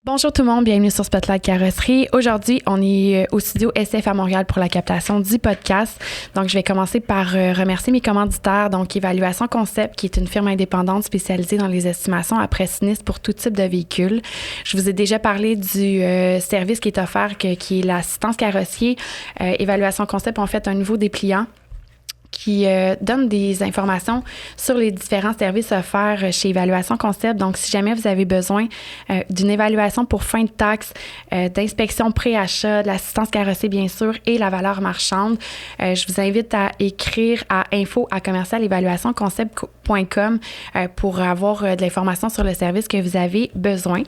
Bonjour tout le monde, bienvenue sur Spotlight Carrosserie. Aujourd'hui, on est au studio SF à Montréal pour la captation du podcast. Donc, je vais commencer par remercier mes commanditaires. Donc, Évaluation Concept, qui est une firme indépendante spécialisée dans les estimations après sinistre pour tout type de véhicule. Je vous ai déjà parlé du service qui est offert, qui est l'assistance carrossier. Évaluation Concept ont fait un nouveau dépliant qui donne des informations sur les différents services offerts chez Évaluation Concept. Donc, si jamais vous avez besoin d'une évaluation pour fin de taxe, d'inspection pré-achat, de l'assistance carrossée, bien sûr, et la valeur marchande, je vous invite à écrire à info@commercialevaluationconcept.com pour avoir de l'information sur le service que vous avez besoin.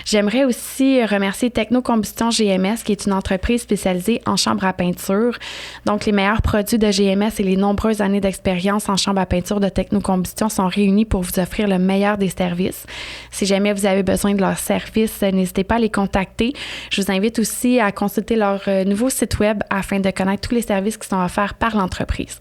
J'aimerais aussi remercier Technocombustion GMS, qui est une entreprise spécialisée en chambre à peinture. Donc, les meilleurs produits de GMS et les nombreuses années d'expérience en chambre à peinture de Technocombustion sont réunis pour vous offrir le meilleur des services. Si jamais vous avez besoin de leurs services, n'hésitez pas à les contacter. Je vous invite aussi à consulter leur nouveau site web afin de connaître tous les services qui sont offerts par l'entreprise.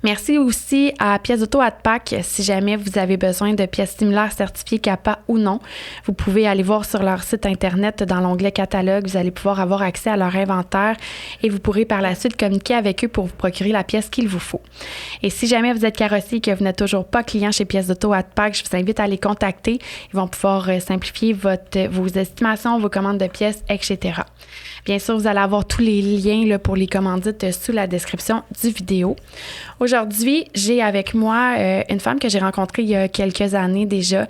Merci aussi à Pièces Auto AdPack. Si jamais vous avez besoin de pièces similaires certifiées CAPA ou non, vous pouvez aller voir sur leur site Internet dans l'onglet catalogue. Vous allez pouvoir avoir accès à leur inventaire et vous pourrez par la suite communiquer avec eux pour vous procurer la pièce qu'il vous faut. Et si jamais vous êtes carrossier et que vous n'êtes toujours pas client chez Pièces Auto AdPack, je vous invite à les contacter. Ils vont pouvoir simplifier vos estimations, vos commandes de pièces, etc. Bien sûr, vous allez avoir tous les liens là, pour les commandites sous la description du vidéo. Aujourd'hui, j'ai avec moi une femme que j'ai rencontrée il y a quelques années déjà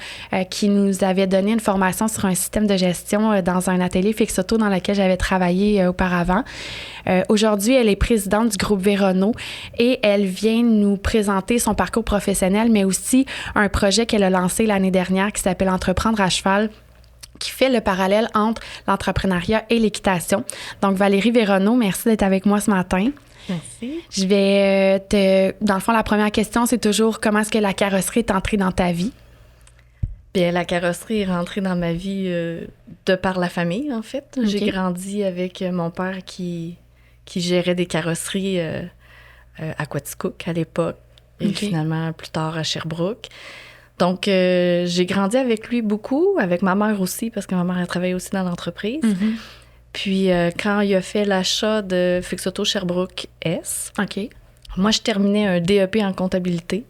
qui nous avait donné une formation sur un système de gestion dans un atelier Fix Auto dans lequel j'avais travaillé auparavant. Aujourd'hui, elle est présidente du groupe Vérono et elle vient nous présenter son parcours professionnel, mais aussi un projet qu'elle a lancé l'année dernière qui s'appelle Entreprendre à cheval, qui fait le parallèle entre l'entrepreneuriat et l'équitation. Donc, Valérie Vérono, merci d'être avec moi ce matin. Merci. Je vais dans le fond, la première question, c'est toujours comment est-ce que la carrosserie est entrée dans ta vie? Bien, la carrosserie est rentrée dans ma vie de par la famille, en fait. Okay. J'ai grandi avec mon père qui gérait des carrosseries à Quaticook à l'époque et finalement plus tard à Sherbrooke. Donc, j'ai grandi avec lui beaucoup, avec ma mère aussi, parce que ma mère a travaillé aussi dans l'entreprise. Mm-hmm. Puis, quand il a fait l'achat de Fix Auto Sherbrooke S, moi, je terminais un DEP en comptabilité.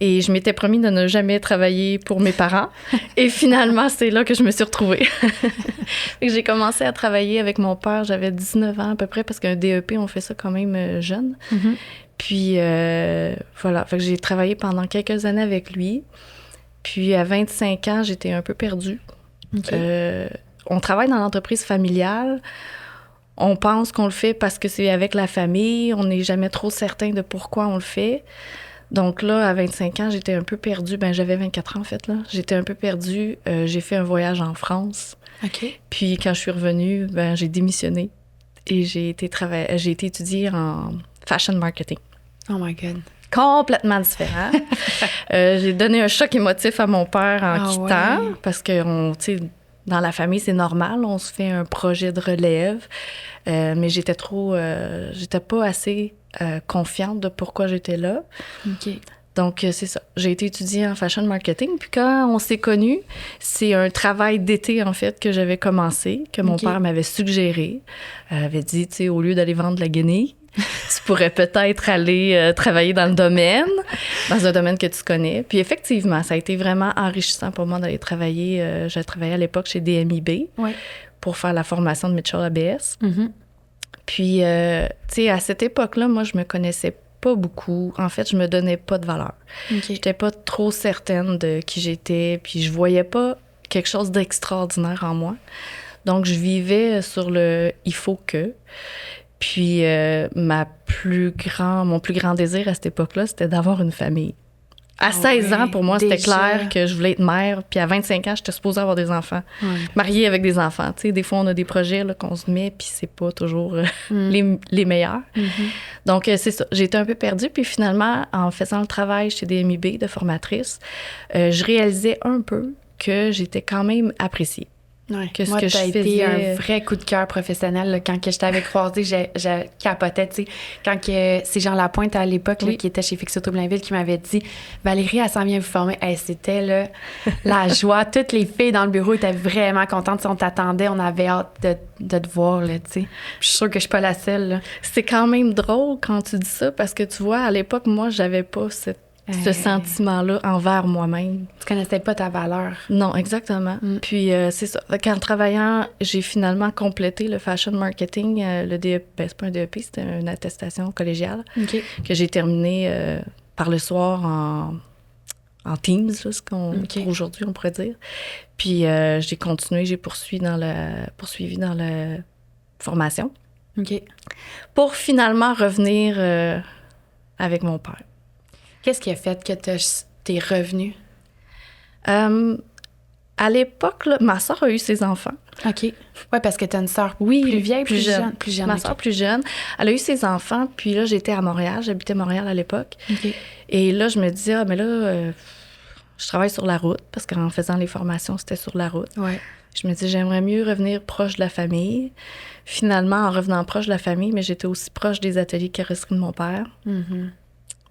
Et je m'étais promis de ne jamais travailler pour mes parents. Et finalement, c'est là que je me suis retrouvée. J'ai commencé à travailler avec mon père, j'avais 19 ans à peu près, parce qu'un DEP, on fait ça quand même jeune. Mm-hmm. Puis, voilà, fait que j'ai travaillé pendant quelques années avec lui. Puis, à 25 ans, j'étais un peu perdue. On travaille dans l'entreprise familiale. On pense qu'on le fait parce que c'est avec la famille. On n'est jamais trop certain de pourquoi on le fait. Donc là, à 25 ans, j'étais un peu perdue. Ben, j'avais 24 ans, en fait, là. J'étais un peu perdue. J'ai fait un voyage en France. Puis, quand je suis revenue, ben, j'ai démissionné. Et j'ai été étudier en fashion marketing. Oh my God. Complètement différent. J'ai donné un choc émotif à mon père en quittant parce que, tu sais, dans la famille, c'est normal, on se fait un projet de relève, mais j'étais pas assez confiante de pourquoi j'étais là. Donc, c'est ça. J'ai été étudier en fashion marketing, puis quand on s'est connus, c'est un travail d'été, en fait, que j'avais commencé, que mon père m'avait suggéré. Avait dit, tu sais, au lieu d'aller vendre de la guenille, tu pourrais peut-être aller travailler dans un domaine que tu connais. Puis effectivement, ça a été vraiment enrichissant pour moi d'aller travailler. J'ai travaillé à l'époque chez DMIB pour faire la formation de Mitchell ABS. Mm-hmm. Puis, tu sais, à cette époque-là, moi, je me connaissais pas beaucoup. En fait, je me donnais pas de valeur. J'étais pas trop certaine de qui j'étais, puis je voyais pas quelque chose d'extraordinaire en moi. Donc, je vivais sur le « il faut que ». Puis, mon plus grand désir à cette époque-là, c'était d'avoir une famille. À 16 ans, pour moi, c'était clair que je voulais être mère. Puis à 25 ans, j'étais supposée avoir des enfants. Mariée avec des enfants. Tu sais, des fois, on a des projets là, qu'on se met, puis c'est pas toujours les meilleurs. Mm-hmm. Donc, c'est ça. J'ai été un peu perdue. Puis finalement, en faisant le travail chez DMIB de formatrice, je réalisais un peu que j'étais quand même appréciée. Ouais. que ce Moi, que ça a je été faisais. un vrai coup de cœur professionnel. Là, quand que je t'avais croisé, je capotais. Tu sais. Quand que c'est Jean Lapointe à l'époque là, qui était chez Fixoto Blainville qui m'avait dit Valérie, elle s'en vient vous former. Hey, c'était là, la joie. Toutes les filles dans le bureau étaient vraiment contentes. On t'attendait, on avait hâte de te voir. Là, tu sais. Je suis sûre que je suis pas la seule. Là. C'est quand même drôle quand tu dis ça parce que tu vois, à l'époque, moi, j'avais pas ce sentiment-là envers moi-même. Tu connaissais pas ta valeur. Non, exactement. Puis c'est ça. En travaillant, j'ai finalement complété le fashion marketing, le DEP. Ben, c'est pas un DEP, c'était une attestation collégiale que j'ai terminée par le soir en Teams, là, ce qu'on pour aujourd'hui, on pourrait dire. Puis j'ai continué, j'ai poursuivi dans la formation pour finalement revenir avec mon père. Qu'est-ce qui a fait que t'es revenue? À l'époque, là, ma soeur a eu ses enfants. OK. Oui, parce que tu as une soeur plus vieille, plus jeune. Ma soeur plus jeune. Elle a eu ses enfants, puis là, j'étais à Montréal. J'habitais Montréal à l'époque. Et là, je me disais, ah, mais là, je travaille sur la route, parce qu'en faisant les formations, c'était sur la route. Ouais. Je me disais, j'aimerais mieux revenir proche de la famille. Finalement, en revenant proche de la famille, mais j'étais aussi proche des ateliers carrosserie de mon père.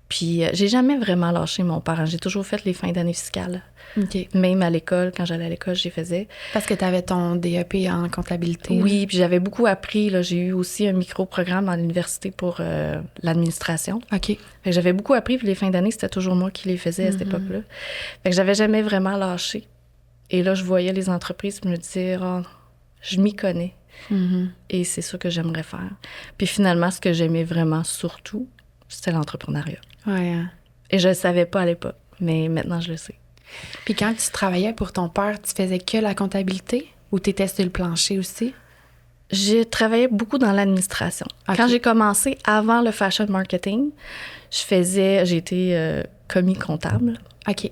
Puis, j'ai jamais vraiment lâché mon père. J'ai toujours fait les fins d'année fiscales. Même à l'école, quand j'allais à l'école, j'y faisais. Parce que tu avais ton DEP en comptabilité. Oui, puis j'avais beaucoup appris. Là. J'ai eu aussi un micro-programme à l'université pour l'administration. OK. Fait que j'avais beaucoup appris, puis les fins d'année, c'était toujours moi qui les faisais à cette époque-là. Fait que j'avais jamais vraiment lâché. Et là, je voyais les entreprises, je me disais, oh, je m'y connais. Et c'est ça que j'aimerais faire. Puis finalement, ce que j'aimais vraiment surtout, c'était l'entrepreneuriat. Ouais. Et je le savais pas à l'époque, mais maintenant, je le sais. Puis quand tu travaillais pour ton père, tu faisais que la comptabilité ou tu étais sur le plancher aussi? J'ai travaillé beaucoup dans l'administration. Quand j'ai commencé, avant le fashion marketing, j'ai été commis comptable. OK.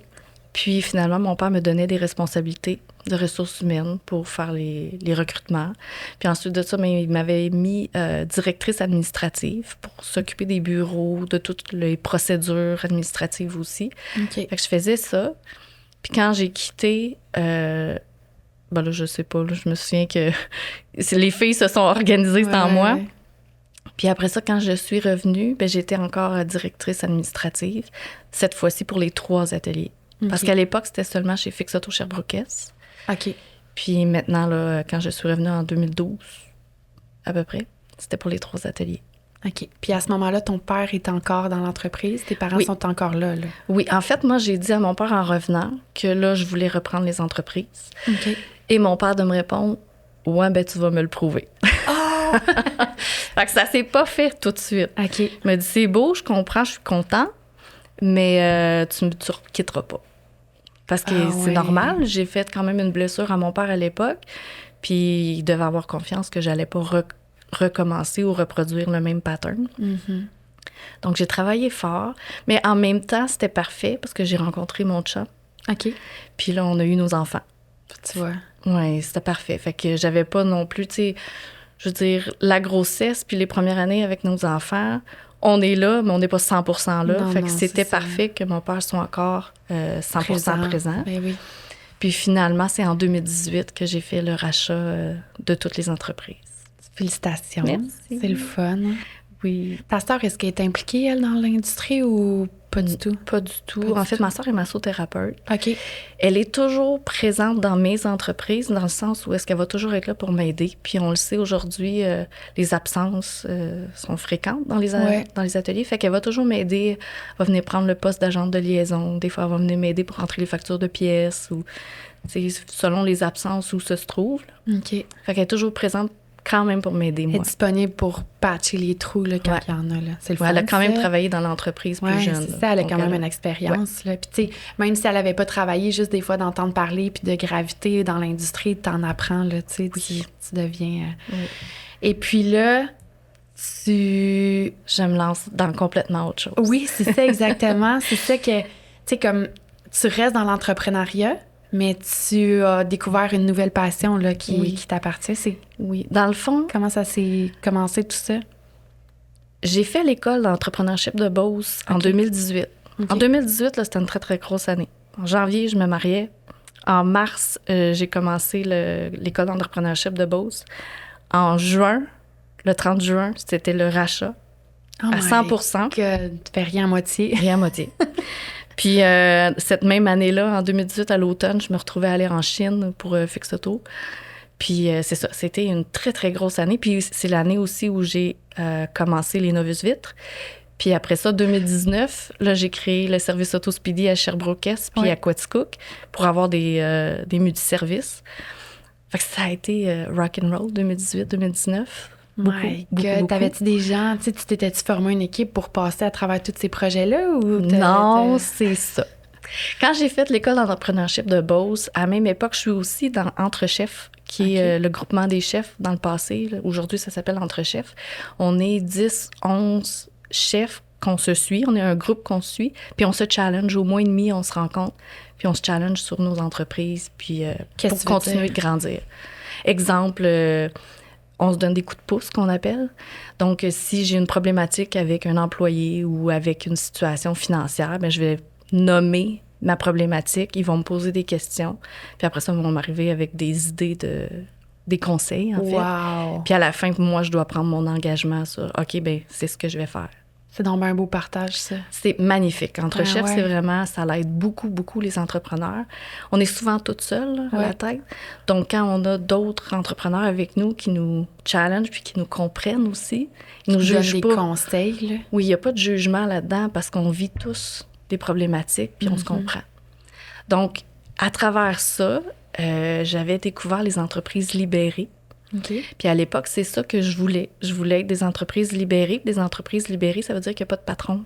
Puis finalement, mon père me donnait des responsabilités de ressources humaines pour faire les recrutements. Puis ensuite de ça, il m'avait mis directrice administrative pour s'occuper des bureaux, de toutes les procédures administratives aussi. Fait que je faisais ça. Puis quand j'ai quitté, ben là, je sais pas, là, je me souviens que les filles se sont organisées sans moi. Puis après ça, quand je suis revenue, ben, j'étais encore directrice administrative, cette fois-ci pour les 3 ateliers. Parce qu'à l'époque, c'était seulement chez Fixoto Sherbrooke-Est. OK. Puis maintenant, là, quand je suis revenue en 2012, à peu près, c'était pour les 3 ateliers. OK. Puis à ce moment-là, ton père est encore dans l'entreprise? Tes parents sont encore là? Oui. En fait, moi, j'ai dit à mon père en revenant que là, je voulais reprendre les entreprises. OK. Et mon père de me répondre, « Ouais, ben tu vas me le prouver. » Oh! Fait que ça s'est pas fait tout de suite. OK. Il m'a dit, c'est beau, je comprends, je suis content, mais tu ne quitteras pas. Parce que c'est normal, j'ai fait quand même une blessure à mon père à l'époque, puis il devait avoir confiance que j'allais pas recommencer ou reproduire le même pattern. Donc, j'ai travaillé fort, mais en même temps, c'était parfait parce que j'ai rencontré mon chum. OK. Puis là, on a eu nos enfants. Tu vois. Oui, c'était parfait. Fait que j'avais pas non plus, tu sais, je veux dire, la grossesse puis les premières années avec nos enfants, on est là, mais on n'est pas 100% là. Non, fait que c'était parfait que mon père soit encore 100% présent. Ben oui. Puis finalement, c'est en 2018 que j'ai fait le rachat de toutes les entreprises. Félicitations. Merci. C'est le fun. Oui. Ta sœur, est-ce qu'elle est impliquée, elle, dans l'industrie ou pas du tout? Pas du tout. En fait, ma sœur est massothérapeute. OK. Elle est toujours présente dans mes entreprises, dans le sens où est-ce qu'elle va toujours être là pour m'aider. Puis on le sait aujourd'hui, les absences sont fréquentes dans les ateliers. Fait qu'elle va toujours m'aider. Elle va venir prendre le poste d'agente de liaison. Des fois, elle va venir m'aider pour rentrer les factures de pièces ou selon les absences où ça se trouve. OK. Fait qu'elle est toujours présente quand même pour m'aider, moi. Elle est disponible pour patcher les trous là, quand il y en a. Là. C'est le fun, elle a quand même travaillé dans l'entreprise plus jeune. C'est ça, elle a quand même une expérience. Là. Puis, tu sais, même si elle n'avait pas travaillé, juste des fois d'entendre parler puis de gravité dans l'industrie, t'en apprends, là, tu deviens... Et puis là, je me lance dans complètement autre chose. Oui, c'est ça, exactement. C'est ça que, tu sais, comme tu restes dans l'entrepreneuriat, mais tu as découvert une nouvelle passion là, qui t'appartient. Oui. Dans le fond... Comment ça s'est commencé tout ça? J'ai fait l'école d'entrepreneurship de Beauce en 2018. En 2018, là, c'était une très, très grosse année. En janvier, je me mariais. En mars, j'ai commencé l'école d'entrepreneurship de Beauce. En juin, le 30 juin, c'était le rachat à 100%. Tu fais rien à moitié. Rien à moitié. Puis cette même année-là, en 2018, à l'automne, je me retrouvais à aller en Chine pour Fix Auto. Puis c'est ça, c'était une très, très grosse année. Puis c'est l'année aussi où j'ai commencé les novices vitres. Puis après ça, 2019, là, j'ai créé le service Auto Speedy à Sherbrooke-Est puis à Quaticook pour avoir des multiservices. Fait que ça a été rock'n'roll 2018-2019. Beaucoup. T'avais-tu des gens, tu t'étais-tu formé une équipe pour passer à travers tous ces projets-là? Ou non, c'est ça. Quand j'ai fait l'école d'entrepreneurship de Beauce, à la même époque, je suis aussi dans Entre-Chefs, qui est le groupement des chefs dans le passé. Là. Aujourd'hui, ça s'appelle Entre-Chefs. On est 10, 11 chefs qu'on se suit. On est un groupe qu'on se suit. Puis on se challenge. Au mois et demi, on se rencontre. Puis on se challenge sur nos entreprises. Puis pour continuer de grandir. Exemple... on se donne des coups de pouce, qu'on appelle. Donc, si j'ai une problématique avec un employé ou avec une situation financière, bien, je vais nommer ma problématique. Ils vont me poser des questions. Puis après ça, ils vont m'arriver avec des idées des conseils, en fait. Puis à la fin, moi, je dois prendre mon engagement sur « OK, bien, c'est ce que je vais faire ». C'est donc un beau partage, ça. C'est magnifique. Entre-Chefs, c'est vraiment, ça l'aide beaucoup, beaucoup les entrepreneurs. On est souvent toutes seules à la tête. Donc, quand on a d'autres entrepreneurs avec nous qui nous challengent puis qui nous comprennent aussi, ils nous jugent pas. Des conseils, là. Oui, il n'y a pas de jugement là-dedans parce qu'on vit tous des problématiques puis on se comprend. Donc, à travers ça, j'avais découvert les entreprises libérées. Okay. Puis à l'époque, c'est ça que je voulais. Je voulais être des entreprises libérées. Des entreprises libérées, ça veut dire qu'il n'y a pas de patron.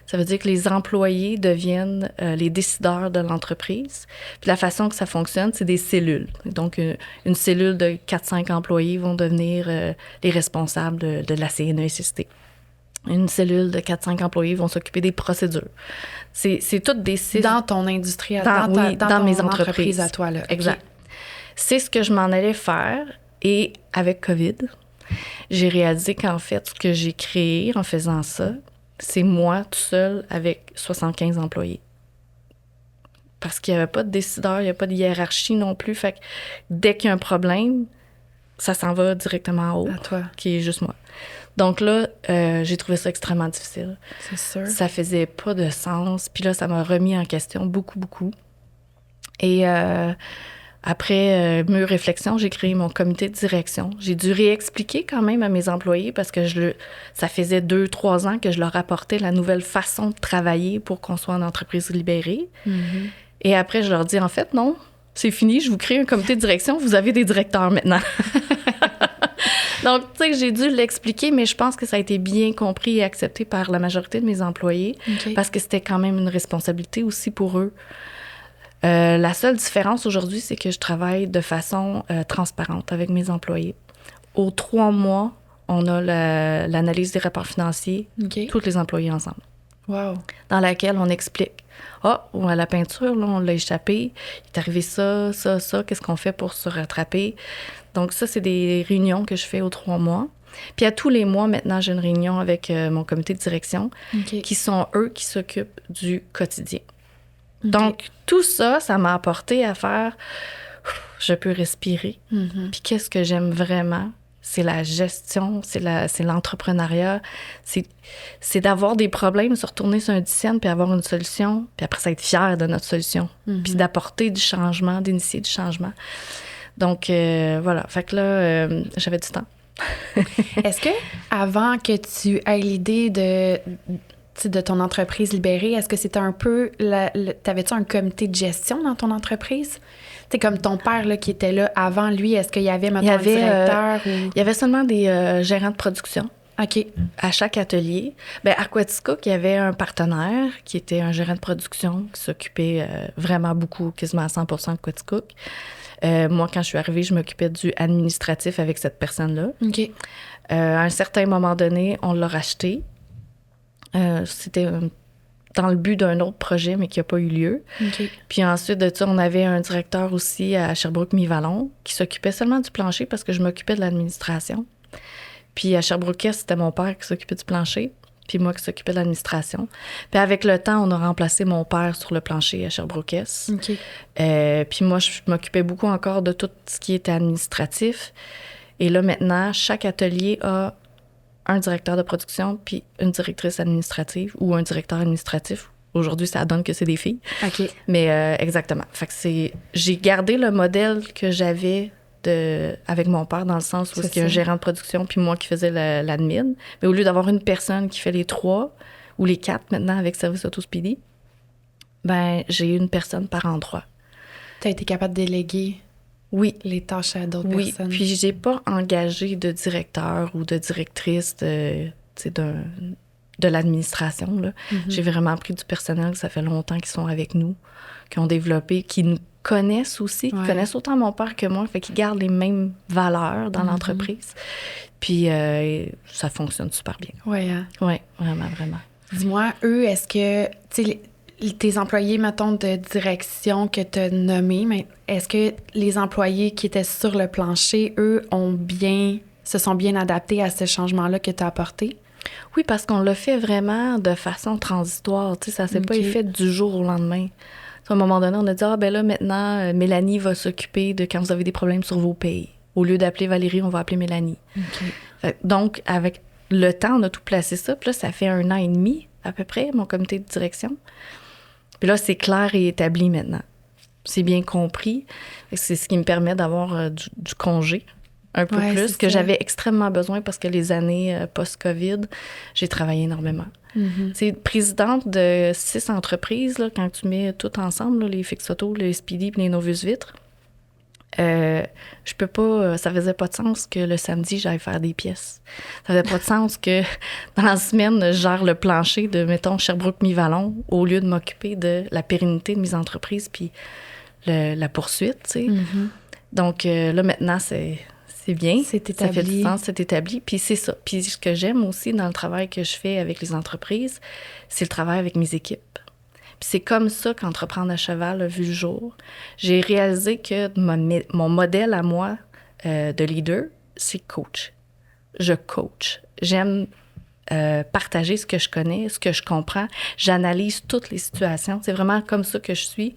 Ça veut dire que les employés deviennent les décideurs de l'entreprise. Puis la façon que ça fonctionne, c'est des cellules. Donc, une cellule de 4-5 employés vont devenir les responsables de la CNESST. Une cellule de 4-5 employés vont s'occuper des procédures. C'est toutes des... Dans ton industrie, dans mes entreprises à toi, là. Exact. Okay. C'est ce que je m'en allais faire. Et avec COVID, j'ai réalisé qu'en fait, ce que j'ai créé en faisant ça, c'est moi tout seul avec 75 employés. Parce qu'il n'y avait pas de décideur, il n'y a pas de hiérarchie non plus. Fait que dès qu'il y a un problème, ça s'en va directement en haut, à toi, qui est juste moi. Donc là, j'ai trouvé ça extrêmement difficile. C'est sûr. Ça faisait pas de sens. Puis là, ça m'a remis en question beaucoup, beaucoup. Et... après mûre réflexion, j'ai créé mon comité de direction. J'ai dû réexpliquer quand même à mes employés parce que ça faisait 2-3 ans que je leur apportais la nouvelle façon de travailler pour qu'on soit en entreprise libérée. Mm-hmm. Et après, je leur dis, en fait, non, c'est fini, je vous crée un comité de direction, vous avez des directeurs maintenant. Donc, tu sais, j'ai dû l'expliquer, mais je pense que ça a été bien compris et accepté par la majorité de mes employés parce que c'était quand même une responsabilité aussi pour eux. La seule différence aujourd'hui, c'est que je travaille de façon transparente avec mes employés. Aux 3 mois, on a l'analyse des rapports financiers, tous les employés ensemble. Wow. Dans laquelle on explique. À la peinture, là, on l'a échappé. Il est arrivé ça, qu'est-ce qu'on fait pour se rattraper? Donc ça, c'est des réunions que je fais aux 3 mois. Puis à tous les mois, maintenant, j'ai une réunion avec mon comité de direction qui sont eux qui s'occupent du quotidien. Donc, tout ça, ça m'a apporté à faire, je peux respirer. Mm-hmm. Puis qu'est-ce que j'aime vraiment? C'est la gestion, c'est l'entrepreneuriat. C'est d'avoir des problèmes, se retourner sur un 10 cents, puis avoir une solution, puis après ça, être fier de notre solution. Mm-hmm. Puis d'apporter du changement, d'initier du changement. Donc, voilà. Fait que là, j'avais du temps. Est-ce que, avant que tu aies l'idée de ton entreprise libérée, est-ce que c'était un peu... T'avais-tu un comité de gestion dans ton entreprise? C'est comme ton père là, qui était là avant lui, est-ce qu'il y avait, mettons, un directeur? Il y avait seulement des gérants de production. OK. À chaque atelier. Bien, à Quaticook, il y avait un partenaire qui était un gérant de production qui s'occupait vraiment beaucoup, quasiment à 100% de Quaticook. Moi, quand je suis arrivée, je m'occupais du administratif avec cette personne-là. OK. À un certain moment donné, on l'a racheté. C'était dans le but d'un autre projet, mais qui n'a pas eu lieu. Okay. Puis ensuite de ça, on avait un directeur aussi à Sherbrooke-Mivallon qui s'occupait seulement du plancher parce que je m'occupais de l'administration. Puis à Sherbrooke, c'était mon père qui s'occupait du plancher. puis moi qui s'occupais de l'administration. Puis avec le temps, on a remplacé mon père sur le plancher à Sherbrooke-Est. OK. Puis moi, je m'occupais beaucoup encore de tout ce qui était administratif. Et là, maintenant, chaque atelier a un directeur de production puis une directrice administrative ou un directeur administratif. Aujourd'hui, ça donne que c'est des filles. OK. Mais exactement. Fait que j'ai gardé le modèle que j'avais avec mon père, dans le sens où il y a un gérant de production puis moi qui faisais l'admin. Mais au lieu d'avoir une personne qui fait les 3 ou les 4 maintenant avec Service Auto Speedy, ben j'ai une personne par endroit. Tu as été capable de déléguer les tâches à d'autres personnes. Oui, puis j'ai pas engagé de directeur ou de directrice de l'administration. Là. Mm-hmm. J'ai vraiment pris du personnel, ça fait longtemps qu'ils sont avec nous, qui ont développé, qui nous connaissent aussi, qui connaissent autant mon père que moi, fait qu'ils gardent les mêmes valeurs dans l'entreprise. Puis ça fonctionne super bien. Oui, hein? Oui, vraiment, vraiment. Dis-moi, eux, est-ce que, tu sais, tes employés, mettons, de direction que tu as nommés, mais est-ce que les employés qui étaient sur le plancher, eux, se sont bien adaptés à ce changement-là que tu as apporté? Oui, parce qu'on l'a fait vraiment de façon transitoire. Tu sais, ça s'est pas fait du jour au lendemain. À un moment donné, on a dit, ben là, maintenant, Mélanie va s'occuper de quand vous avez des problèmes sur vos payes. Au lieu d'appeler Valérie, on va appeler Mélanie. Donc, avec le temps, on a tout placé ça. Puis là, ça fait 1 an et demi, à peu près, mon comité de direction. Puis là, c'est clair et établi maintenant. C'est bien compris. C'est ce qui me permet d'avoir du congé un peu plus, que j'avais extrêmement besoin parce que les années post-COVID, j'ai travaillé énormément. Mm-hmm. C'est présidente de 6 entreprises, là, quand tu mets tout ensemble, là, les Fix Auto, les Speedy et les Novus Vitres. Je peux pas, ça faisait pas de sens que le samedi, j'aille faire des pièces. Ça faisait pas de sens que dans la semaine, je gère le plancher de, mettons, Sherbrooke-Mivallon au lieu de m'occuper de la pérennité de mes entreprises puis la poursuite, tu sais. Mm-hmm. Donc là, maintenant, c'est bien. C'est établi. Ça fait du sens, c'est établi. Puis c'est ça. Puis ce que j'aime aussi dans le travail que je fais avec les entreprises, c'est le travail avec mes équipes. Puis c'est comme ça qu'Entreprendre à cheval a vu le jour. J'ai réalisé que mon modèle à moi de leader, c'est coach. Je coach. J'aime partager ce que je connais, ce que je comprends. J'analyse toutes les situations. C'est vraiment comme ça que je suis.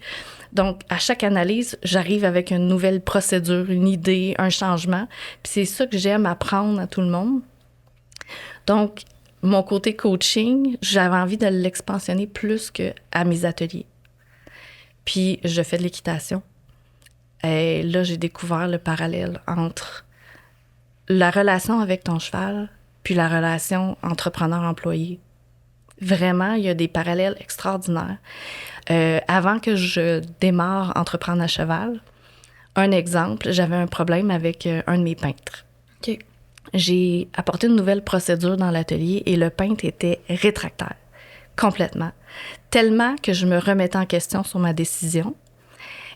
Donc, à chaque analyse, j'arrive avec une nouvelle procédure, une idée, un changement. Puis c'est ça que j'aime apprendre à tout le monde. Donc, mon côté coaching, j'avais envie de l'expansionner plus qu'à mes ateliers. Puis, je fais de l'équitation. Et là, j'ai découvert le parallèle entre la relation avec ton cheval puis la relation entrepreneur-employé. Vraiment, il y a des parallèles extraordinaires. Avant que je démarre Entreprendre à cheval, un exemple, j'avais un problème avec un de mes peintres. OK. J'ai apporté une nouvelle procédure dans l'atelier et le peintre était rétractaire, complètement. Tellement que je me remettais en question sur ma décision.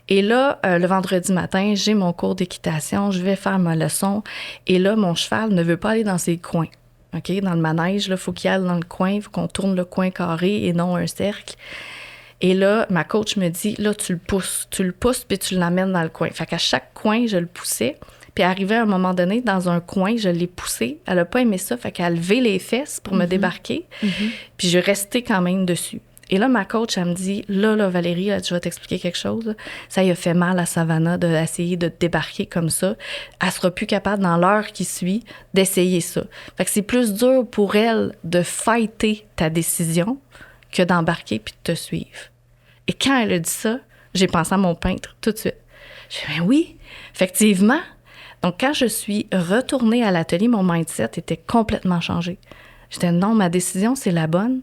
Et là, le vendredi matin, j'ai mon cours d'équitation, je vais faire ma leçon. Et là, mon cheval ne veut pas aller dans ses coins. OK? Dans le manège, il faut qu'il aille dans le coin, il faut qu'on tourne le coin carré et non un cercle. Et là, ma coach me dit, là, tu le pousses puis tu l'amènes dans le coin. Fait qu'à chaque coin, je le poussais. Puis arrivé à un moment donné, dans un coin, je l'ai poussé. Elle n'a pas aimé ça, fait qu'elle a levé les fesses pour me débarquer. Mm-hmm. Puis je restais quand même dessus. Et là, ma coach, elle me dit, là, Valérie, là, je vais t'expliquer quelque chose. Ça y a fait mal à Savannah d'essayer de débarquer comme ça. Elle sera plus capable, dans l'heure qui suit, d'essayer ça. Fait que c'est plus dur pour elle de fighter ta décision que d'embarquer puis de te suivre. Et quand elle a dit ça, j'ai pensé à mon peintre tout de suite. J'ai dit, ben oui, effectivement. Donc, quand je suis retournée à l'atelier, mon mindset était complètement changé. J'étais, non, ma décision, c'est la bonne.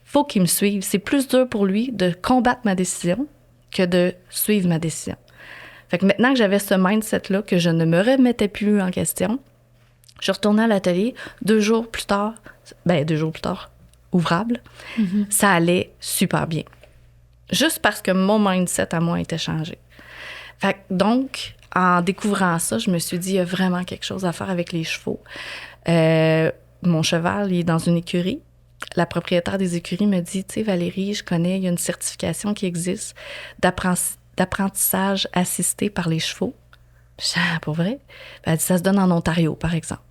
Faut qu'il me suive. C'est plus dur pour lui de combattre ma décision que de suivre ma décision. Fait que maintenant que j'avais ce mindset-là, que je ne me remettais plus en question, je suis retournée à l'atelier 2 jours plus tard, ouvrable, ça allait super bien. Juste parce que mon mindset à moi était changé. Fait que donc, en découvrant ça, je me suis dit, il y a vraiment quelque chose à faire avec les chevaux. Mon cheval, il est dans une écurie. La propriétaire des écuries me dit, tu sais, Valérie, je connais, il y a une certification qui existe d'apprentissage assisté par les chevaux. Je dis, ah, pour vrai? Ben, elle dit, ça se donne en Ontario, par exemple.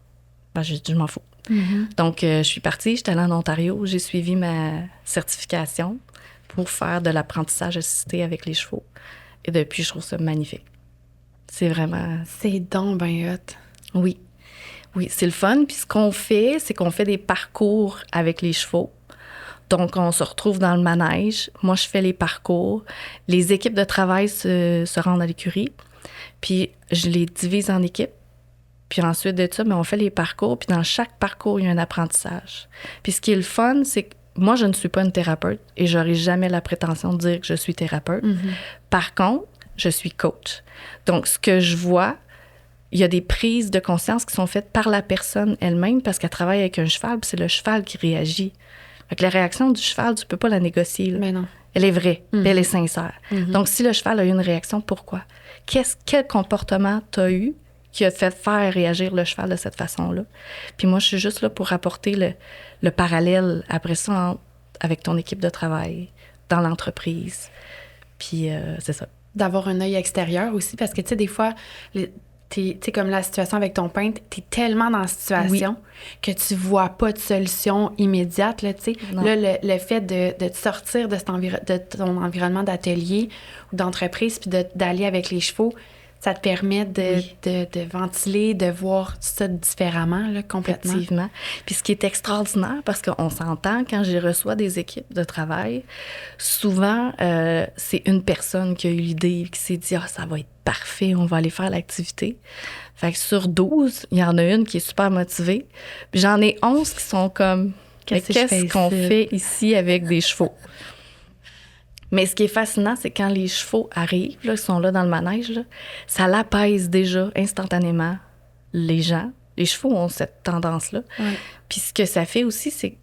Ben, j'ai dit, je m'en fous. Donc, je suis partie, j'étais allée en Ontario, j'ai suivi ma certification pour faire de l'apprentissage assisté avec les chevaux. Et depuis, je trouve ça magnifique. C'est vraiment... C'est donc ben hot. Oui. Oui, c'est le fun. Puis ce qu'on fait, c'est qu'on fait des parcours avec les chevaux. Donc, on se retrouve dans le manège. Moi, je fais les parcours. Les équipes de travail se rendent à l'écurie. Puis, je les divise en équipes. Puis ensuite de ça, on fait les parcours. Puis dans chaque parcours, il y a un apprentissage. Puis ce qui est le fun, c'est que moi, je ne suis pas une thérapeute et j'aurai jamais la prétention de dire que je suis thérapeute. Par contre, je suis coach. Donc, ce que je vois, il y a des prises de conscience qui sont faites par la personne elle-même parce qu'elle travaille avec un cheval, puis c'est le cheval qui réagit. Fait que la réaction du cheval, tu peux pas la négocier. Là. Mais non. Elle est vraie, puis elle est sincère. Donc, si le cheval a eu une réaction, pourquoi? Quel comportement tu as eu qui a fait faire réagir le cheval de cette façon-là? Puis moi, je suis juste là pour apporter le parallèle après ça avec ton équipe de travail, dans l'entreprise. Puis c'est ça. D'avoir un œil extérieur aussi, parce que, tu sais, des fois, tu sais, comme la situation avec ton peintre, t'es tellement dans la situation que tu vois pas de solution immédiate, là, tu sais. Là, le fait de te sortir de ton environnement d'atelier ou d'entreprise puis d'aller avec les chevaux, ça te permet de ventiler, de voir ça différemment, là, complètement. Effectivement. Puis ce qui est extraordinaire, parce qu'on s'entend, quand je reçois des équipes de travail, souvent, c'est une personne qui a eu l'idée, qui s'est dit « Ah, ça va être parfait, on va aller faire l'activité. » Fait que sur 12, il y en a une qui est super motivée. Puis j'en ai 11 qui sont comme « Qu'est-ce qu'on fait ici avec des chevaux? » Mais ce qui est fascinant, c'est quand les chevaux arrivent, là, ils sont là dans le manège, là, ça l'apaise déjà instantanément les gens. Les chevaux ont cette tendance-là. Ouais. Puis ce que ça fait aussi, c'est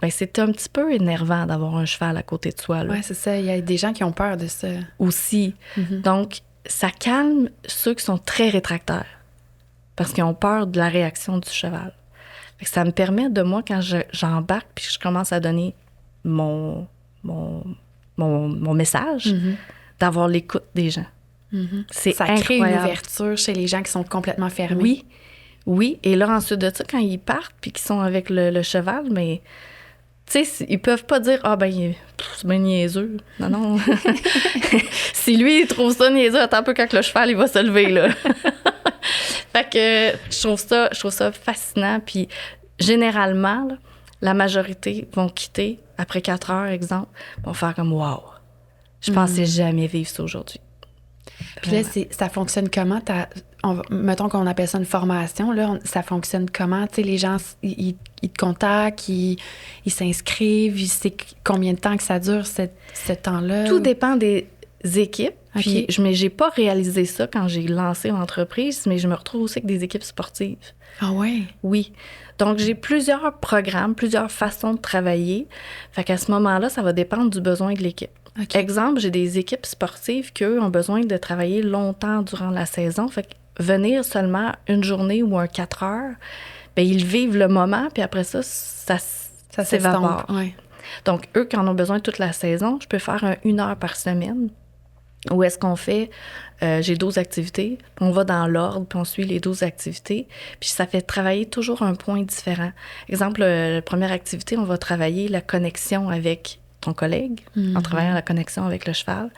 c'est un petit peu énervant d'avoir un cheval à côté de soi. Oui, c'est ça. Il y a des gens qui ont peur de ça. Aussi. Donc, ça calme ceux qui sont très rétractaires parce qu'ils ont peur de la réaction du cheval. Fait que ça me permet de, moi, quand j'embarque puis que je commence à donner mon message, d'avoir l'écoute des gens. C'est ça incroyable. crée une ouverture chez les gens qui sont complètement fermés. Oui. Et là, ensuite de ça, quand ils partent puis qu'ils sont avec le cheval, mais tu sais, ils peuvent pas dire « Ah, ben, c'est bien niaiseux. » Non. Si lui, il trouve ça niaiseux, attends un peu quand le cheval, il va se lever, là. Fait que je trouve ça fascinant. Puis généralement, là, la majorité vont quitter après 4 heures, exemple, vont faire comme « Wow, je pensais jamais vivre ça aujourd'hui. » Puis là, ça fonctionne comment? Mettons qu'on appelle ça une formation, là, ça fonctionne comment? Tu sais, les gens, ils te contactent, ils s'inscrivent, ils savent combien de temps que ça dure, ce temps-là? Tout dépend des équipes. Okay. Puis, mais j'ai pas réalisé ça quand j'ai lancé l'entreprise, mais je me retrouve aussi avec des équipes sportives. Ah ouais? Oui. Donc, j'ai plusieurs programmes, plusieurs façons de travailler. Fait qu'à ce moment-là, ça va dépendre du besoin de l'équipe. Okay. Exemple, j'ai des équipes sportives qui, eux, ont besoin de travailler longtemps durant la saison. Fait que venir seulement une journée ou un 4 heures, bien, ils vivent le moment, puis après ça s'évapore. Ouais. Donc, eux, qui en ont besoin toute la saison, je peux faire 1 heure par semaine. Où est-ce qu'on fait, j'ai 12 activités, puis on va dans l'ordre, puis on suit les 12 activités, puis ça fait travailler toujours un point différent. Exemple, la première activité, on va travailler la connexion avec ton collègue, en travaillant la connexion avec le cheval.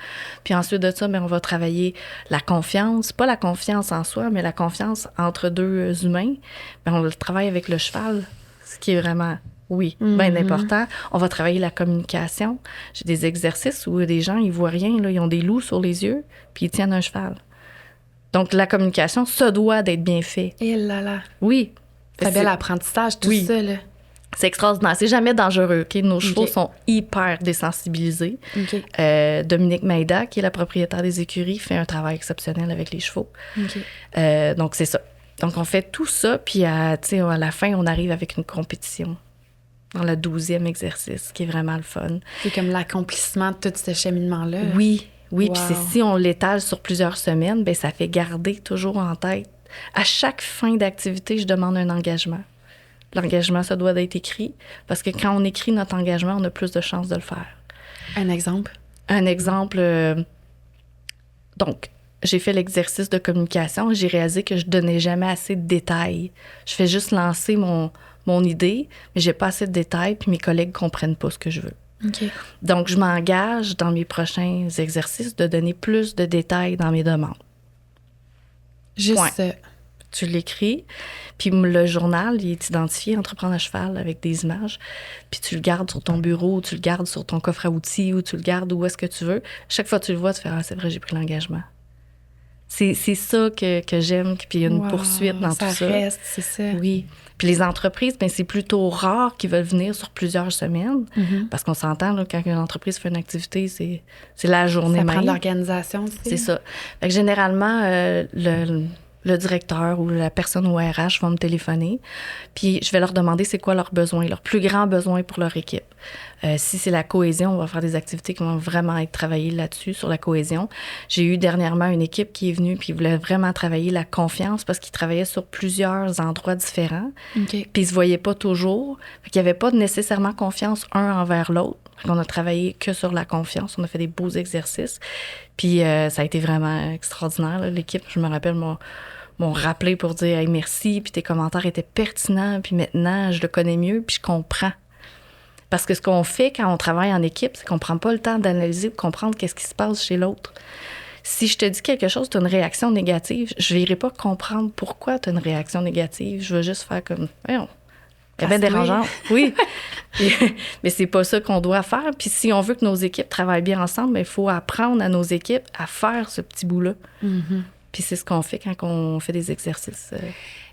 Puis ensuite de ça, bien, on va travailler la confiance, pas la confiance en soi, mais la confiance entre deux humains. Bien, on le travaille avec le cheval, ce qui est vraiment... Oui, bien important. On va travailler la communication. J'ai des exercices où des gens, ils voient rien, là, ils ont des loups sur les yeux, puis ils tiennent un cheval. Donc, la communication, ça doit d'être bien fait. Et là là. Oui. C'est bel apprentissage, tout ça, là. C'est extraordinaire. C'est jamais dangereux, OK? Nos chevaux sont hyper désensibilisés. Okay. Dominique Maïda, qui est la propriétaire des écuries, fait un travail exceptionnel avec les chevaux. Okay. Donc, c'est ça. Donc, on fait tout ça, puis à la fin, on arrive avec une compétition. Dans le 12e exercice, qui est vraiment le fun. C'est comme l'accomplissement de tout ce cheminement-là. Oui. Wow. Puis si on l'étale sur plusieurs semaines, bien, ça fait garder toujours en tête. À chaque fin d'activité, je demande un engagement. L'engagement, ça doit être écrit, parce que quand on écrit notre engagement, on a plus de chances de le faire. Un exemple? Un exemple, donc, j'ai fait l'exercice de communication et j'ai réalisé que je donnais jamais assez de détails. Je fais juste lancer mon mon idée, mais j'ai pas assez de détails, puis mes collègues comprennent pas ce que je veux. OK. Donc, je m'engage dans mes prochains exercices de donner plus de détails dans mes demandes. Juste Point. ça. Tu l'écris, puis le journal, il est identifié Entreprendre à cheval avec des images, puis tu le gardes sur ton bureau, tu le gardes sur ton coffre à outils, ou tu le gardes où est-ce que tu veux. Chaque fois que tu le vois, tu fais « Ah, c'est vrai, j'ai pris l'engagement ». C'est ça que j'aime, puis il y a une poursuite dans tout ça. Ça reste, c'est ça. Oui. Puis les entreprises, bien, c'est plutôt rare qu'ils veulent venir sur plusieurs semaines, parce qu'on s'entend, là, quand une entreprise fait une activité, c'est la journée même. Ça prend de l'organisation aussi. C'est ça. Fait que généralement, le directeur ou la personne au RH va me téléphoner, puis je vais leur demander c'est quoi leurs besoins, leurs plus grands besoins pour leur équipe. Si c'est la cohésion, on va faire des activités qui vont vraiment être travaillées là-dessus, sur la cohésion. J'ai eu dernièrement une équipe qui est venue puis voulait vraiment travailler la confiance parce qu'ils travaillaient sur plusieurs endroits différents, OK. puis ils se voyaient pas toujours. Fait qu'il y avait pas nécessairement confiance un envers l'autre. On a travaillé que sur la confiance. On a fait des beaux exercices. Puis ça a été vraiment extraordinaire, là. L'équipe, je me rappelle, m'ont rappelé pour dire hey, merci, puis tes commentaires étaient pertinents, puis maintenant, je le connais mieux, puis je comprends. Parce que ce qu'on fait quand on travaille en équipe, c'est qu'on prend pas le temps d'analyser, de comprendre qu'est-ce qui se passe chez l'autre. Si je te dis quelque chose, tu as une réaction négative, je n'irai pas comprendre pourquoi tu as une réaction négative. Je vais juste faire comme, voyons, c'est bien dérangeant. Oui. Mais c'est pas ça qu'on doit faire. Puis si on veut que nos équipes travaillent bien ensemble, il faut apprendre à nos équipes à faire ce petit bout-là. Mm-hmm. Puis c'est ce qu'on fait quand on fait des exercices.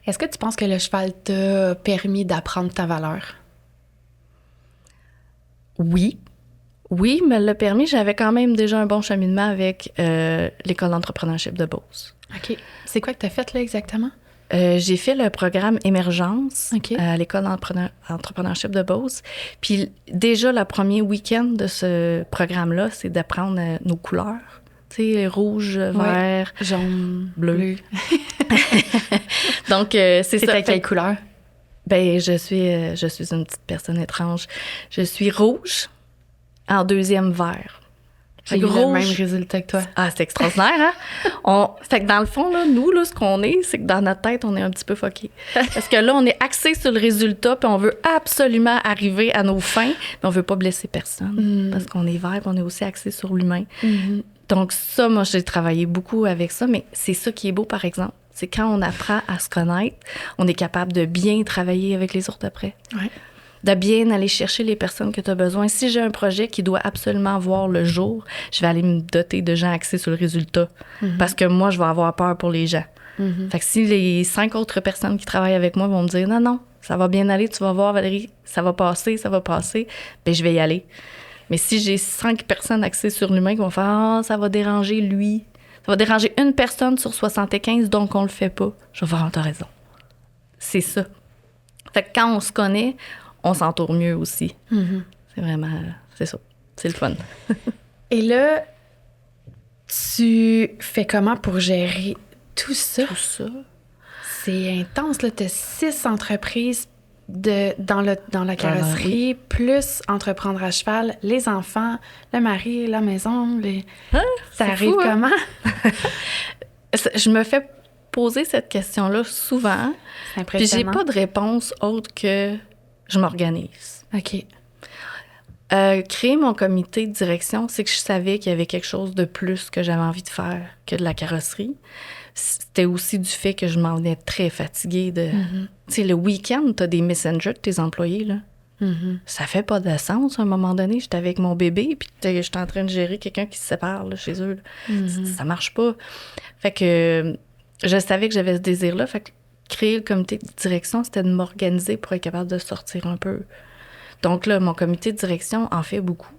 Est-ce que tu penses que le cheval t'a permis d'apprendre ta valeur? Oui. Oui, me l'a permis. J'avais quand même déjà un bon cheminement avec l'école d'entrepreneurship de Beauce. OK. C'est quoi que tu as fait là exactement? J'ai fait le programme Émergence OK. à l'école d'entrepreneurship de Beauce. Puis déjà, le premier week-end de ce programme-là, c'est d'apprendre nos couleurs. Tu sais, rouge, vert, jaune, bleu. Donc, c'est ça. C'était quelle couleur? Ben, je suis une petite personne étrange. Je suis rouge en deuxième vert. J'ai eu le même résultat que toi. Ah, c'est extraordinaire, hein? Fait que dans le fond, là, nous, là, ce qu'on est, c'est que dans notre tête, on est un petit peu fucké. Parce que là, on est axé sur le résultat, puis on veut absolument arriver à nos fins, mais on veut pas blesser personne. Parce qu'on est vert, puis on est aussi axé sur l'humain. Mm-hmm. Donc ça, moi, j'ai travaillé beaucoup avec ça, mais c'est ça qui est beau, par exemple. C'est quand on apprend à se connaître, on est capable de bien travailler avec les autres après. Ouais. De bien aller chercher les personnes que tu as besoin. Si j'ai un projet qui doit absolument voir le jour, je vais aller me doter de gens axés sur le résultat. Mm-hmm. Parce que moi, je vais avoir peur pour les gens. Mm-hmm. Fait que si les 5 autres personnes qui travaillent avec moi vont me dire « Non, ça va bien aller, tu vas voir, Valérie, ça va passer », bien, je vais y aller. Mais si j'ai 5 personnes axées sur l'humain qui vont faire « Ah, ça va déranger lui », ça va déranger une personne sur 75, donc on le fait pas, je vais faire « T'as raison ». C'est ça. Fait que quand on se connaît, on s'entoure mieux aussi. Mm-hmm. C'est vraiment... C'est ça. C'est le fun. Et là, tu fais comment pour gérer tout ça? Tout ça? C'est intense, là. Tu as 6 entreprises dans la carrosserie, plus entreprendre à cheval, les enfants, le mari, la maison. Ça arrive fou, comment? Je me fais poser cette question-là souvent. C'est impressionnant. Puis j'ai pas de réponse autre que je m'organise. OK. Créer mon comité de direction, c'est que je savais qu'il y avait quelque chose de plus que j'avais envie de faire que de la carrosserie. C'était aussi du fait que je m'en venais très fatiguée de... Mm-hmm. Tu sais, le week-end, t'as des messengers de tes employés, là. Mm-hmm. Ça fait pas de sens. À un moment donné, j'étais avec mon bébé, puis j'étais en train de gérer quelqu'un qui se sépare là, chez eux. Mm-hmm. Ça marche pas. Fait que je savais que j'avais ce désir-là. Fait que créer le comité de direction, c'était de m'organiser pour être capable de sortir un peu. Donc là, mon comité de direction en fait beaucoup.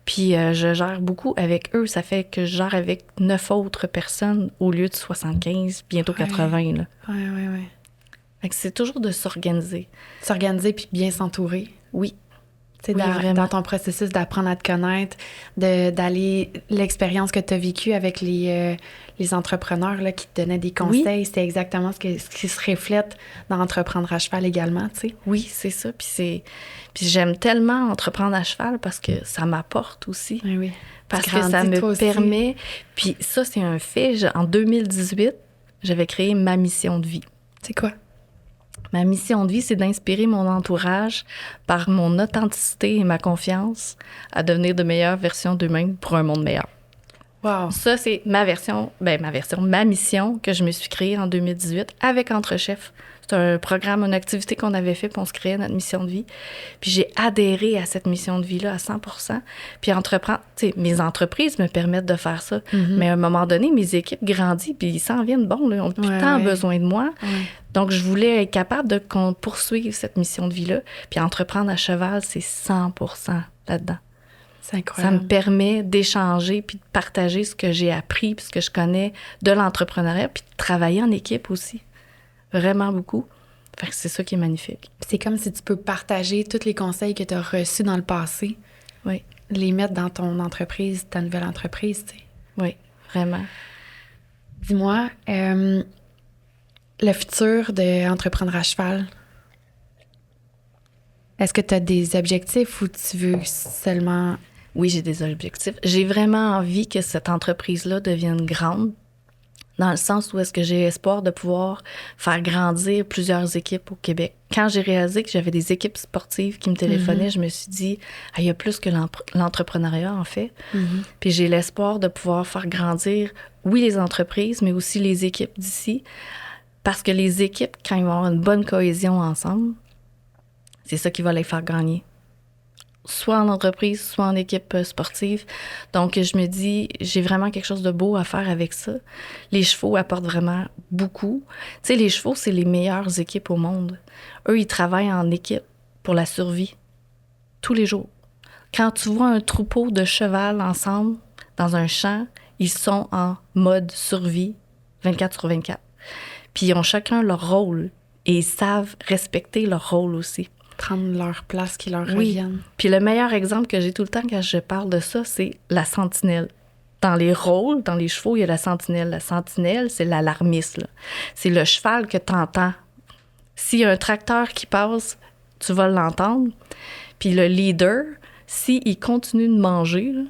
Puis je gère beaucoup avec eux. Ça fait que je gère avec 9 autres personnes au lieu de 75, bientôt 80. Là. Oui. Fait que c'est toujours de s'organiser. S'organiser puis bien s'entourer. Oui. Tu sais, dans ton processus d'apprendre à te connaître, d'aller... L'expérience que tu as vécue avec les entrepreneurs là, qui te donnaient des conseils, c'est exactement ce qui se reflète dans Entreprendre à cheval également, tu sais. Oui, c'est ça. Puis j'aime tellement entreprendre à cheval parce que ça m'apporte aussi. Oui. Parce que ça me permet... Puis ça, c'est un fait. En 2018, j'avais créé ma mission de vie. C'est quoi? Ma mission de vie, c'est d'inspirer mon entourage par mon authenticité et ma confiance à devenir de meilleures versions d'eux-mêmes pour un monde meilleur. Wow. Ça, c'est ma mission que je me suis créée en 2018 avec Entrechef. C'est un programme, une activité qu'on avait fait, puis on se créait notre mission de vie. Puis j'ai adhéré à cette mission de vie-là à 100%. Puis mes entreprises me permettent de faire ça. Mais à un moment donné, mes équipes grandissent, puis ils s'en viennent bon, là, ils ont plus tant besoin de moi. Ouais. Donc, je voulais être capable de poursuivre cette mission de vie-là. Puis entreprendre à cheval, c'est 100% là-dedans. C'est incroyable. Ça me permet d'échanger puis de partager ce que j'ai appris puis ce que je connais de l'entrepreneuriat puis de travailler en équipe aussi. Vraiment beaucoup. Fait que c'est ça qui est magnifique. C'est comme si tu peux partager tous les conseils que tu as reçus dans le passé. Oui. Les mettre dans ton entreprise, ta nouvelle entreprise, tu sais. Oui, vraiment. Dis-moi, le futur d'entreprendre à cheval, est-ce que tu as des objectifs ou tu veux seulement... Oui, j'ai des objectifs. J'ai vraiment envie que cette entreprise-là devienne grande, dans le sens où est-ce que j'ai espoir de pouvoir faire grandir plusieurs équipes au Québec. Quand j'ai réalisé que j'avais des équipes sportives qui me téléphonaient, je me suis dit, il y a plus que l'entrepreneuriat, en fait. Puis j'ai l'espoir de pouvoir faire grandir, oui, les entreprises, mais aussi les équipes d'ici. Parce que les équipes, quand ils vont avoir une bonne cohésion ensemble, c'est ça qui va les faire gagner. Soit en entreprise, soit en équipe sportive. Donc, je me dis, j'ai vraiment quelque chose de beau à faire avec ça. Les chevaux apportent vraiment beaucoup. Tu sais, les chevaux, c'est les meilleures équipes au monde. Eux, ils travaillent en équipe pour la survie, tous les jours. Quand tu vois un troupeau de cheval ensemble dans un champ, ils sont en mode survie 24/24. Puis, ils ont chacun leur rôle et ils savent respecter leur rôle aussi. Prendre leur place qui leur reviennent. Puis le meilleur exemple que j'ai tout le temps quand je parle de ça, c'est la sentinelle. Dans les rôles, dans les chevaux, il y a la sentinelle. La sentinelle, c'est l'alarmiste, là. C'est le cheval que tu entends. S'il y a un tracteur qui passe, tu vas l'entendre. Puis le leader, s'il continue de manger, là,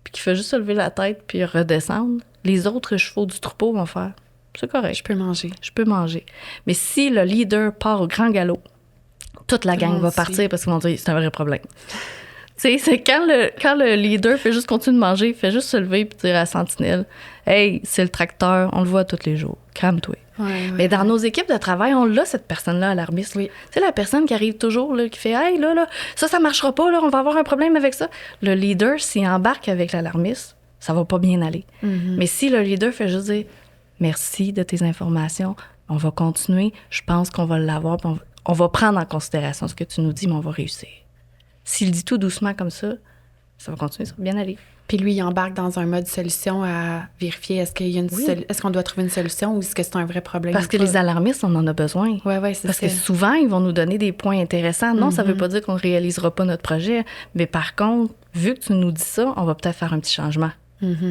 puis qu'il fait juste se lever la tête puis redescendre, les autres chevaux du troupeau vont faire « C'est correct. Je peux manger. Je peux manger. » Mais si le leader part au grand galop, toute la gang va partir parce qu'ils vont dire c'est un vrai problème. Tu sais, c'est quand le leader fait juste continuer de manger, il fait juste se lever puis dire à la sentinelle hey, c'est le tracteur, on le voit tous les jours, calme-toi. Mais dans nos équipes de travail, on l'a cette personne-là alarmiste. Oui. Tu sais, la personne qui arrive toujours, là, qui fait hey, là, ça marchera pas, là, on va avoir un problème avec ça. Le leader, s'il embarque avec l'alarmiste, ça va pas bien aller. Mais si le leader fait juste dire merci de tes informations, on va continuer, je pense qu'on va l'avoir, puis on va prendre en considération ce que tu nous dis, mais on va réussir. S'il dit tout doucement comme ça va continuer, ça va bien aller. Puis lui, il embarque dans un mode solution à vérifier est-ce qu'on doit trouver une solution ou est-ce que c'est un vrai problème? Parce que les alarmistes, on en a besoin. Oui, c'est ça. Parce que souvent, ils vont nous donner des points intéressants. Non, ça veut pas dire qu'on ne réalisera pas notre projet, mais par contre, vu que tu nous dis ça, on va peut-être faire un petit changement.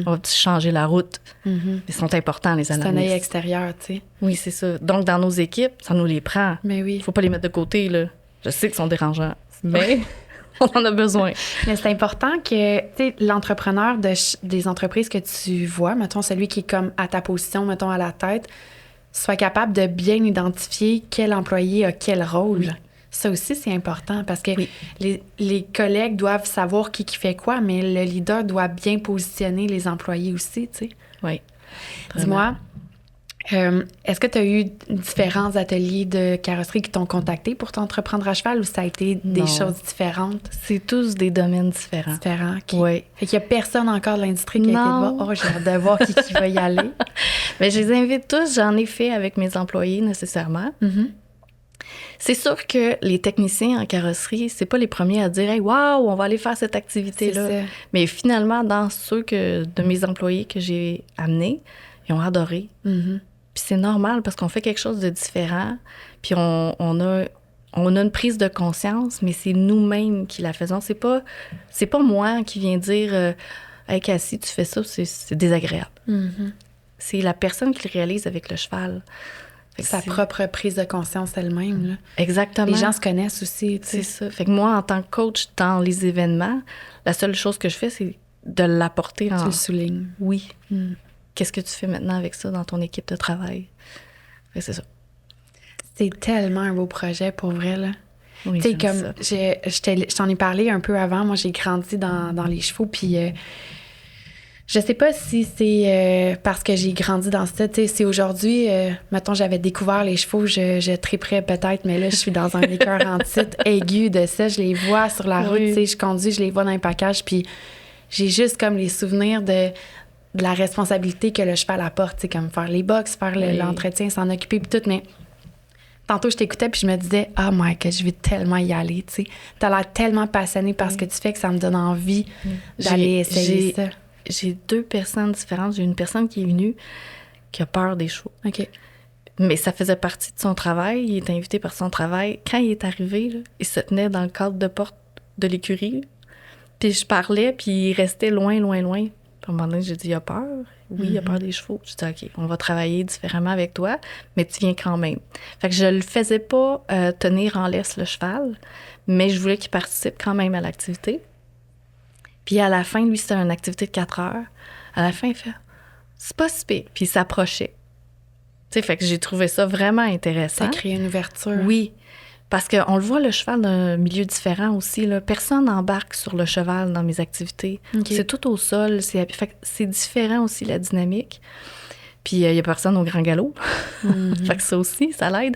On va changer la route. Ils sont importants, les alarmistes. C'est un œil extérieur, tu sais. Oui, c'est ça. Donc, dans nos équipes, ça nous les prend. Mais oui. Il ne faut pas les mettre de côté, là. Je sais qu'ils sont dérangeants, mais on en a besoin. Mais c'est important que, tu sais, l'entrepreneur des entreprises que tu vois, mettons celui qui est comme à ta position, mettons à la tête, soit capable de bien identifier quel employé a quel rôle. Oui. Ça aussi, c'est important parce que les collègues doivent savoir qui fait quoi, mais le leader doit bien positionner les employés aussi, tu sais. Oui. Dis-moi, est-ce que tu as eu différents ateliers de carrosserie qui t'ont contacté pour t'entreprendre à cheval ou ça a été des choses différentes? C'est tous des domaines différents. Oui. Fait qu'il n'y a personne encore de l'industrie qui a été de voir. Oh, j'ai hâte de voir qui va y aller. Mais je les invite tous. J'en ai fait avec mes employés nécessairement. C'est sûr que les techniciens en carrosserie, c'est pas les premiers à dire « Hey, wow, on va aller faire cette activité-là. » Mais finalement, dans ceux de mes employés que j'ai amenés, ils ont adoré. Puis c'est normal parce qu'on fait quelque chose de différent. Puis on a une prise de conscience, mais c'est nous-mêmes qui la faisons. C'est pas moi qui viens dire « Hey, Cassie, tu fais ça, c'est désagréable. C'est la personne qui le réalise avec le cheval. Sa propre prise de conscience elle-même. Là. Exactement. Les gens se connaissent aussi. C'est ça. Fait que moi, en tant que coach dans les événements, la seule chose que je fais, c'est de l'apporter Tu le soulignes. Oui. Qu'est-ce que tu fais maintenant avec ça dans ton équipe de travail? Fait que c'est ça. C'est tellement un beau projet, pour vrai, là. Oui, tu sais, comme, ça. je t'en ai parlé un peu avant. Moi, j'ai grandi dans les chevaux, puis je sais pas si c'est parce que j'ai grandi dans ça. Tu sais, si aujourd'hui, mettons, j'avais découvert les chevaux, je triperais peut-être, mais là, je suis dans un écœur en titre aigu de ça. Je les vois sur la route, tu sais, je conduis, je les vois dans un package, puis j'ai juste comme les souvenirs de la responsabilité que le cheval apporte, tu sais, comme faire les box, faire l'entretien, s'en occuper, puis tout, mais tantôt, je t'écoutais, puis je me disais, oh my God, je vais tellement y aller, tu sais. T'as l'air tellement passionné par ce que tu fais que ça me donne envie d'aller essayer ça. J'ai 2 personnes différentes. J'ai une personne qui est venue qui a peur des chevaux. OK. Mais ça faisait partie de son travail. Il était invité par son travail. Quand il est arrivé, là, il se tenait dans le cadre de porte de l'écurie. Puis je parlais, puis il restait loin, loin, loin. Puis à un moment donné, j'ai dit, il a peur. Oui, il a peur des chevaux. Je dis, OK, on va travailler différemment avec toi, mais tu viens quand même. Fait que je le faisais pas tenir en laisse le cheval, mais je voulais qu'il participe quand même à l'activité. Puis à la fin, lui, c'était une activité de 4 heures. À la fin, il fait « C'est pas si pire. » Puis il s'approchait. Tu sais, fait que j'ai trouvé ça vraiment intéressant. Ça crée une ouverture. Oui, parce qu'on le voit, le cheval d'un milieu différent aussi. Là. Personne n'embarque sur le cheval dans mes activités. Okay. C'est tout au sol. Fait que c'est différent aussi, la dynamique. Puis il y a personne au grand galop. Fait que ça aussi, ça l'aide.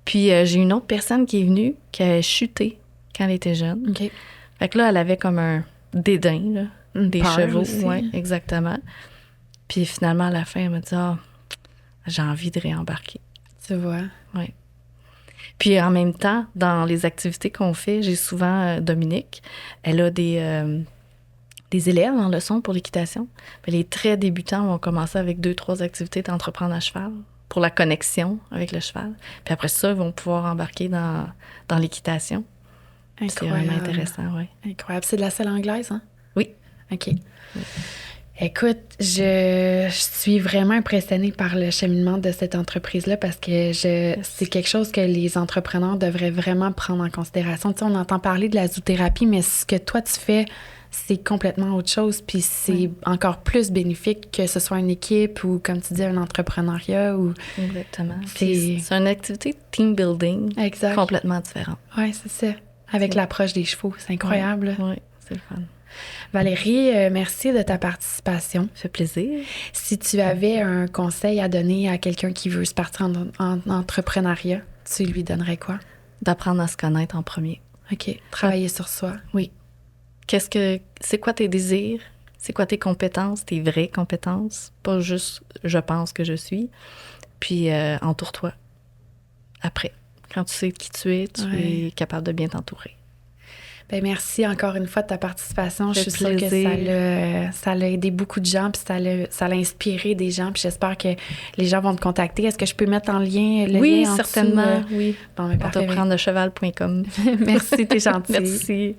Puis j'ai une autre personne qui est venue, qui a chuté quand elle était jeune. Okay. Fait que là, elle avait comme un dédain, là, des chevaux. Oui, exactement. Puis finalement, à la fin, elle m'a dit « Ah, j'ai envie de réembarquer. » Tu vois. Oui. Puis en même temps, dans les activités qu'on fait, j'ai souvent Dominique. Elle a des élèves en leçon pour l'équitation. Puis les très débutants vont commencer avec 2-3 activités d'entreprendre à cheval pour la connexion avec le cheval. Puis après ça, ils vont pouvoir embarquer dans l'équitation. C'est vraiment intéressant, oui. Incroyable. C'est de la selle anglaise, hein? Oui. OK. Oui. Écoute, je suis vraiment impressionnée par le cheminement de cette entreprise-là parce que c'est quelque chose que les entrepreneurs devraient vraiment prendre en considération. Tu sais, on entend parler de la zoothérapie, mais ce que toi, tu fais, c'est complètement autre chose. Puis c'est encore plus bénéfique que ce soit une équipe ou, comme tu dis, un entrepreneuriat. Exactement. C'est une activité team building complètement différente. Oui, c'est ça. Avec l'approche des chevaux. C'est incroyable. Oui, c'est le fun. Valérie, merci de ta participation. Ça fait plaisir. Si tu avais un conseil à donner à quelqu'un qui veut se partir en entrepreneuriat, tu lui donnerais quoi? D'apprendre à se connaître en premier. OK. Travailler sur soi. Oui. C'est quoi tes désirs? C'est quoi tes compétences, tes vraies compétences? Pas juste « je pense que je suis ». Puis entoure-toi. Après. Quand tu sais qui tu es capable de bien t'entourer. Bien, merci encore une fois de ta participation. Je suis sûre que ça l'a aidé beaucoup de gens, puis ça l'a inspiré des gens, puis j'espère que les gens vont te contacter. Est-ce que je peux mettre en lien le lien en certainement. dessous? Oui, bon, entreprendrecheval.com. Merci, t'es gentille. Merci.